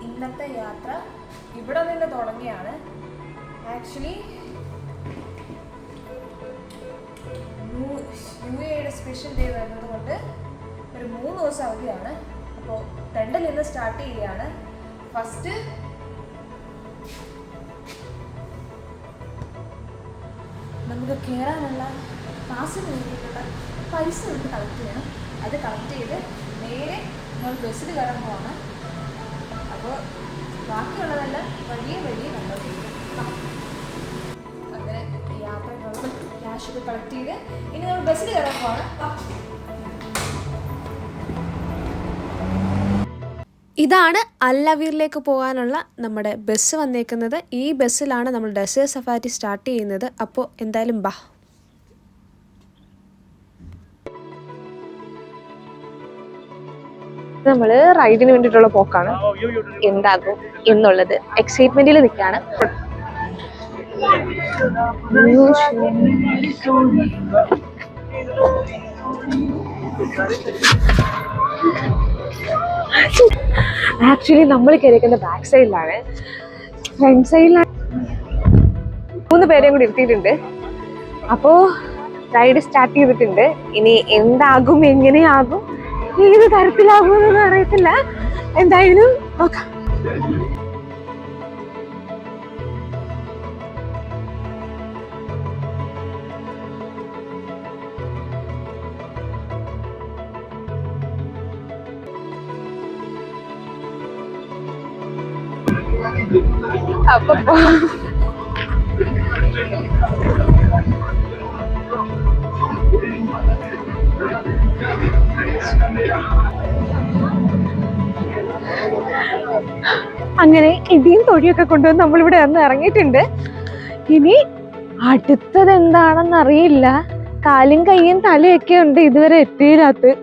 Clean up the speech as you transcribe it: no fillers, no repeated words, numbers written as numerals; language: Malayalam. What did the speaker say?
ഇന്നത്തെ യാത്ര ഇവിടെ നിന്ന് തുടങ്ങിയാണ്. ആക്ച്വലി UAEയുടെ സ്പെഷ്യൽ ഡേ വരുന്നത് കൊണ്ട് ഒരു 3 ദിവസം അവധിയാണ്. അപ്പോൾ 2-ൽ നിന്ന് സ്റ്റാർട്ട് ചെയ്യുകയാണ്. ഫസ്റ്റ് നമുക്ക് കയറാനുള്ള പാസിന് വേണ്ടിയിട്ടുള്ള പൈസ നമുക്ക് കളക്ട് ചെയ്യണം. അത് കളക്ട് ചെയ്ത് നേരെ നമ്മൾ ബസ്സിൽ കയറാൻ പോവാണ്. അപ്പോൾ ബാക്കിയുള്ളതെല്ലാം വഴിയെ കണ്ടോട്ട് അങ്ങനെ യാത്രകളുടെ ക്യാഷ് ഒക്കെ കളക്ട് ചെയ്ത് ഇനി നമ്മൾ ബസ്സിൽ കയറാൻ പോവാണ്. ഇതാണ് അൽ നവീറിലേക്ക് പോകാനുള്ള നമ്മുടെ ബസ് വന്നേക്കുന്നത്. ഈ ബസ്സിലാണ് നമ്മൾ ഡെസേർട്ട് സഫാരി സ്റ്റാർട്ട് ചെയ്യുന്നത്. അപ്പോൾ എന്തായാലും ബാ. നമ്മൾ റൈഡിന് വേണ്ടിയിട്ടുള്ള പോക്കാണ്. എന്താകും എന്നുള്ളത് എക്സൈറ്റ്മെന്റിൽ നിൽക്കുകയാണ്. ആക്ച്വലി നമ്മൾ കയറിയിരിക്കുന്ന ബാക്ക് സൈഡിലാണ്. ഫ്രണ്ട് സൈഡിലാണ് 3 പേരെയും കൂടി ഇരുത്തിയിട്ടുണ്ട്. അപ്പോൾ റൈഡ് സ്റ്റാർട്ട് ചെയ്തിട്ടുണ്ട്. ഇനി എന്താകും, എങ്ങനെയാകും, ഏത് തരത്തിലാകും എന്നൊന്നും അറിയത്തില്ല. എന്തായാലും നോക്കാം. അപ്പൊ അങ്ങനെ ഇടിയും തൊഴിയൊക്കെ കൊണ്ടുവന്ന് നമ്മളിവിടെ വന്ന് ഇറങ്ങിയിട്ടുണ്ട്. ഇനി അടുത്തത് എന്താണെന്ന് അറിയില്ല. കാലും കയ്യും തലയൊക്കെ ഉണ്ട്, ഇതുവരെ എത്തിയില്ലാത്ത.